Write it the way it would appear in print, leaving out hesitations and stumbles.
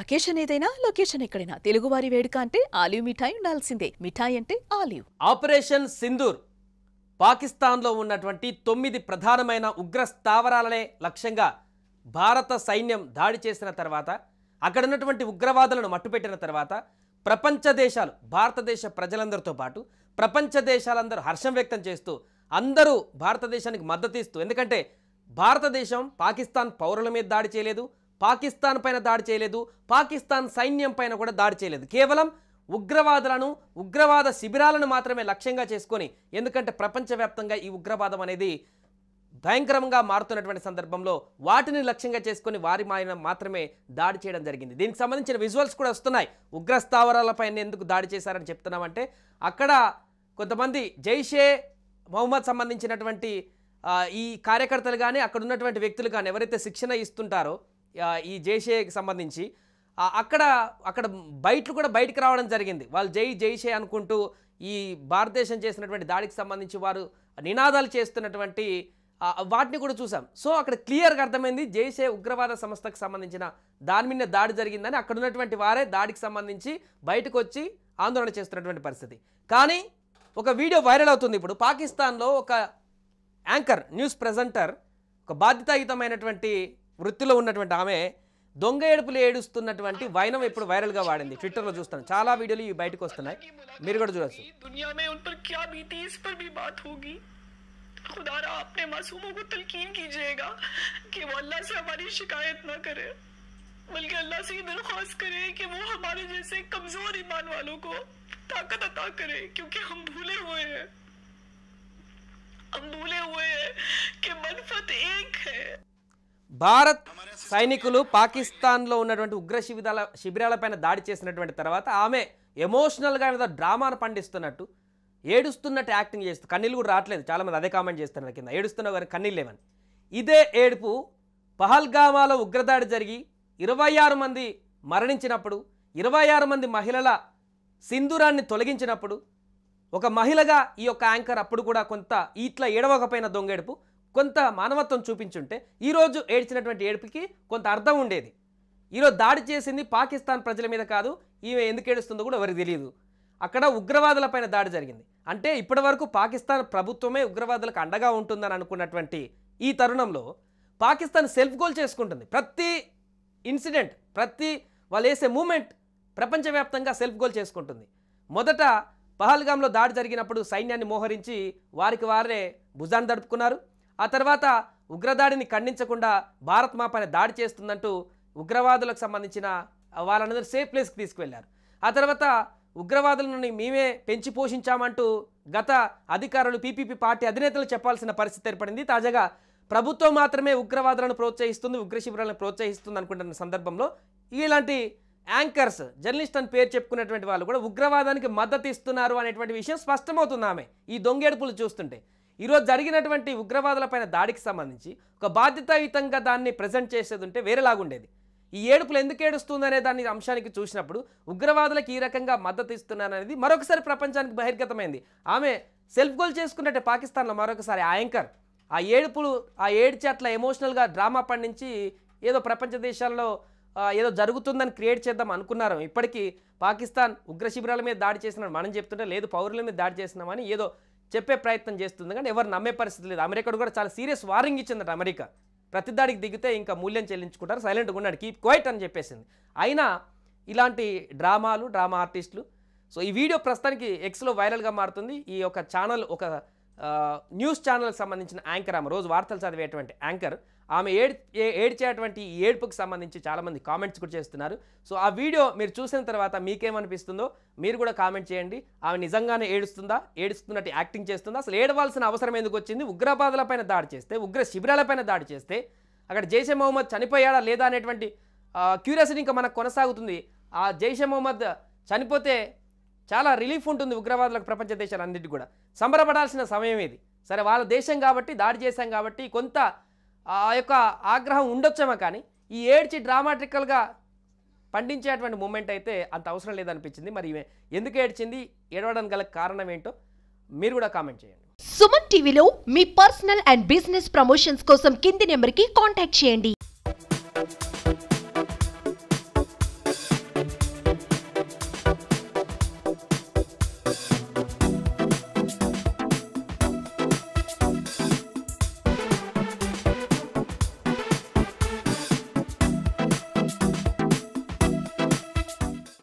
Occasion ఏదైనా location ఎక్కడైనా తెలుగువారి వేడుక అంటే ఆలివ్ మిఠాయి ఉండాల్సిందే. మిఠాయి అంటే ఆలివ్. ఆపరేషన్ సింధూర్ పాకిస్తాన్లో ఉన్నటువంటి 9 ప్రధానమైన ఉగ్ర స్థావరాలనే లక్ష్యంగా భారత సైన్యం దాడి చేసిన తర్వాత అక్కడ ఉన్నటువంటి ఉగ్రవాదులను మట్టుపెట్టిన తర్వాత ప్రపంచ దేశాలు భారతదేశ ప్రజలందరితో పాటు ప్రపంచ దేశాలందరూ హర్షం వ్యక్తం చేస్తూ అందరూ భారతదేశానికి మద్దతు ఇస్తూ, ఎందుకంటే భారతదేశం పాకిస్తాన్ పౌరుల మీద దాడి చేయలేదు, పాకిస్తాన్ పైన దాడి చేయలేదు, పాకిస్తాన్ సైన్యం పైన కూడా దాడి చేయలేదు. కేవలం ఉగ్రవాదులను ఉగ్రవాద శిబిరాలను మాత్రమే లక్ష్యంగా చేసుకొని, ఎందుకంటే ప్రపంచవ్యాప్తంగా ఈ ఉగ్రవాదం అనేది భయంకరంగా మారుతున్నటువంటి సందర్భంలో వాటిని లక్ష్యంగా చేసుకొని వారి మాత్రమే దాడి చేయడం జరిగింది. దీనికి సంబంధించిన విజువల్స్ కూడా వస్తున్నాయి. ఉగ్ర స్థావరాలపైన ఎందుకు దాడి చేశారని చెప్తున్నామంటే, అక్కడ కొంతమంది జైషే మొహమ్మద్ సంబంధించినటువంటి ఈ కార్యకర్తలు కానీ అక్కడ ఉన్నటువంటి వ్యక్తులు కానీ ఎవరైతే శిక్షణ ఇస్తుంటారో ఈ జైషేకి సంబంధించి అక్కడ బయటకు రావడం జరిగింది. వాళ్ళు జైషే అనుకుంటూ ఈ భారతదేశం చేసినటువంటి దాడికి సంబంధించి వారు నినాదాలు చేస్తున్నటువంటి వాటిని కూడా చూసాం. సో అక్కడ క్లియర్గా అర్థమైంది జైషే ఉగ్రవాద సంస్థకు సంబంధించిన దాని మీద దాడి జరిగిందని. అక్కడ ఉన్నటువంటి వారే దాడికి సంబంధించి బయటకు వచ్చి ఆందోళన చేస్తున్నటువంటి పరిస్థితి. కానీ ఒక వీడియో వైరల్ అవుతుంది ఇప్పుడు. పాకిస్తాన్లో ఒక యాంకర్, న్యూస్ ప్రెజెంటర్, ఒక బాధ్యతాయుతమైనటువంటి వృత్తిలో ఉన్నటువంటి ఆమె దొంగ ఏడుపులు ఏడుస్తున్నటువంటి వైనం ఇప్పుడు వైరల్గా వాడింది. ట్విట్టర్లో చూస్తాను, చాలా వీడియోలు ఇవి బయటకు వస్తున్నాయి, మీరు కూడా చూడొచ్చు. खुदारा अपने मासूमों को तलकीन कीजिएगा कि वो अल्लाह से हमारी शिकायत ना करे, बल्कि अल्लाह से ये दरख्वास्त करे कि वो हमारे जैसे कमजोर ईमान वालों को ताकत अता करे, क्योंकि हम भूले हुए हैं कि मनफत एक है. భారత్ సైనికులు పాకిస్తాన్లో ఉన్నటువంటి ఉగ్ర శిబిరాలపైన దాడి చేసినటువంటి తర్వాత ఆమె ఎమోషనల్గా ఏదో డ్రామాను పండిస్తున్నట్టు ఏడుస్తున్నట్టు యాక్టింగ్ చేస్తూ, కన్నీళ్ళు కూడా రావట్లేదు, చాలామంది అదే కామెంట్ చేస్తున్నారు కింద, ఏడుస్తున్నావు కానీ కన్నీళ్ళు లేవని. ఇదే ఏడుపు పహల్గామాలో ఉగ్రదాడి జరిగి 26 మంది మరణించినప్పుడు, 26 మంది మహిళల సింధూరాన్ని తొలగించినప్పుడు ఒక మహిళగా ఈ యొక్క యాంకర్ అప్పుడు కూడా కొంత ఇట్లా ఏడవకపోయిన దొంగేడుపు కొంత మానవత్వం చూపించుంటే ఈరోజు ఏడ్చినటువంటి ఏడుపుకి కొంత అర్థం ఉండేది. ఈరోజు దాడి చేసింది పాకిస్తాన్ ప్రజల మీద కాదు, ఈమె ఎందుకు ఏడుస్తుందో కూడా ఎవరికి తెలియదు. అక్కడ ఉగ్రవాదులపైన దాడి జరిగింది అంటే ఇప్పటి వరకు పాకిస్తాన్ ప్రభుత్వమే ఉగ్రవాదులకు అండగా ఉంటుందని అనుకున్నటువంటి ఈ తరుణంలో పాకిస్తాన్ సెల్ఫ్ గోల్ చేసుకుంటుంది. ప్రతి ఇన్సిడెంట్, ప్రతి వాళ్ళు వేసే మూమెంట్ ప్రపంచవ్యాప్తంగా సెల్ఫ్ గోల్ చేసుకుంటుంది. మొదట పహల్గామ్లో దాడి జరిగినప్పుడు సైన్యాన్ని మోహరించి వారికి వారే భుజాన్ని దడుపుకున్నారు. ఆ తర్వాత ఉగ్రదాడిని ఖండించకుండా భారత్ మా పైన దాడి చేస్తుందంటూ ఉగ్రవాదులకు సంబంధించిన వాళ్ళందరూ సేఫ్ ప్లేస్కి తీసుకువెళ్ళారు. ఆ తర్వాత ఉగ్రవాదులను మేమే పెంచి పోషించామంటూ గత అధికారులు పీపీపీ పార్టీ అధినేతలు చెప్పాల్సిన పరిస్థితి ఏర్పడింది. తాజాగా ప్రభుత్వం మాత్రమే ఉగ్రవాదులను ప్రోత్సహిస్తుంది, ఉగ్ర శిబిరాలను ప్రోత్సహిస్తుంది అనుకుంటున్న సందర్భంలో ఇలాంటి యాంకర్స్, జర్నలిస్ట్ అని పేరు చెప్పుకున్నటువంటి వాళ్ళు కూడా ఉగ్రవాదానికి మద్దతు ఇస్తున్నారు అనేటువంటి విషయం స్పష్టమవుతుంది ఆమె ఈ దొంగేడుపులు చూస్తుంటే. ఈరోజు జరిగినటువంటి ఉగ్రవాదులపైన దాడికి సంబంధించి ఒక బాధ్యతాయుతంగా దాన్ని ప్రజెంట్ చేసేది ఉంటే వేరేలాగుండేది. ఈ ఏడుపులు ఎందుకు ఏడుస్తుందనే దాని అంశానికి చూసినప్పుడు ఉగ్రవాదులకు ఈ రకంగా మద్దతు ఇస్తున్నారనేది మరొకసారి ప్రపంచానికి బహిర్గతమైంది. ఆమె సెల్ఫ్ గోల్ చేసుకున్నట్టే పాకిస్తాన్లో మరొకసారి ఆ యాంకర్ ఆ ఏడుపులు ఏడ్చి అట్లా ఎమోషనల్గా డ్రామా పండించి ఏదో ప్రపంచ దేశాల్లో ఏదో జరుగుతుందని క్రియేట్ చేద్దాం అనుకున్నారు. ఇప్పటికీ పాకిస్తాన్ ఉగ్ర శిబిరాల మీద దాడి చేసినామని మనం చెప్తుంటే లేదు, పౌరుల మీద దాడి చేసినామని ఏదో చెప్పే ప్రయత్నం చేస్తుంది, కానీ ఎవరు నమ్మే పరిస్థితి లేదు. అమెరికా కూడా చాలా సీరియస్ వార్నింగ్ ఇచ్చిందట. అమెరికా ప్రతి దాడికి దిగితే ఇంకా మూల్యం చెల్లించుకుంటారు, సైలెంట్గా ఉన్నాడు, కీప్ క్వైట్ అని చెప్పేసింది. అయినా ఇలాంటి డ్రామా ఆర్టిస్టులు. సో ఈ వీడియో ప్రస్తుతానికి ఎక్స్లో వైరల్గా మారుతుంది. ఈ యొక్క ఛానల్ ఒక న్యూస్ ఛానల్కి సంబంధించిన యాంకర్, ఆమె రోజు వార్తలు చదివేటువంటి యాంకర్, ఆమె ఏడ్చేటువంటి ఈ ఏడుపుకి సంబంధించి చాలామంది కామెంట్స్ కూడా చేస్తున్నారు. సో ఆ వీడియో మీరు చూసిన తర్వాత మీకేమనిపిస్తుందో మీరు కూడా కామెంట్ చేయండి. ఆమె నిజంగానే ఏడుస్తున్నట్టు యాక్టింగ్ చేస్తుందా? అసలు ఏడవలసిన అవసరం ఎందుకు వచ్చింది? ఉగ్రవాదులపైన దాడి చేస్తే, ఉగ్ర శిబిరాలపైన దాడి చేస్తే అక్కడ జైషే మొహమ్మద్ చనిపోయాడా లేదా అనేటువంటి క్యూరియాసిటీ ఇంకా మనకు కొనసాగుతుంది. ఆ జైషే మొహమ్మద్ చనిపోతే చాలా రిలీఫ్ ఉంటుంది ఉగ్రవాదులకు, ప్రపంచ దేశాలన్నిటికీ కూడా సంబరపడాల్సిన సమయం ఇది. సరే వాళ్ళ దేశం కాబట్టి దాడి చేశాం కాబట్టి కొంత ఆ యొక్క ఆగ్రహం ఉండొచ్చేమో, కానీ ఈ ఏడ్చి డ్రామాటికల్గా పండించేటువంటి మూమెంట్ అయితే అంత అవసరం లేదనిపించింది. మరి ఎందుకు ఏడ్చింది, ఏడవడానికి గల కారణం ఏంటో మీరు కూడా కామెంట్ చేయండి. సుమన్ టీవీలో మీ పర్సనల్ అండ్ బిజినెస్ ప్రమోషన్స్ కోసం కింది నెంబర్కి కాంటాక్ట్ చేయండి.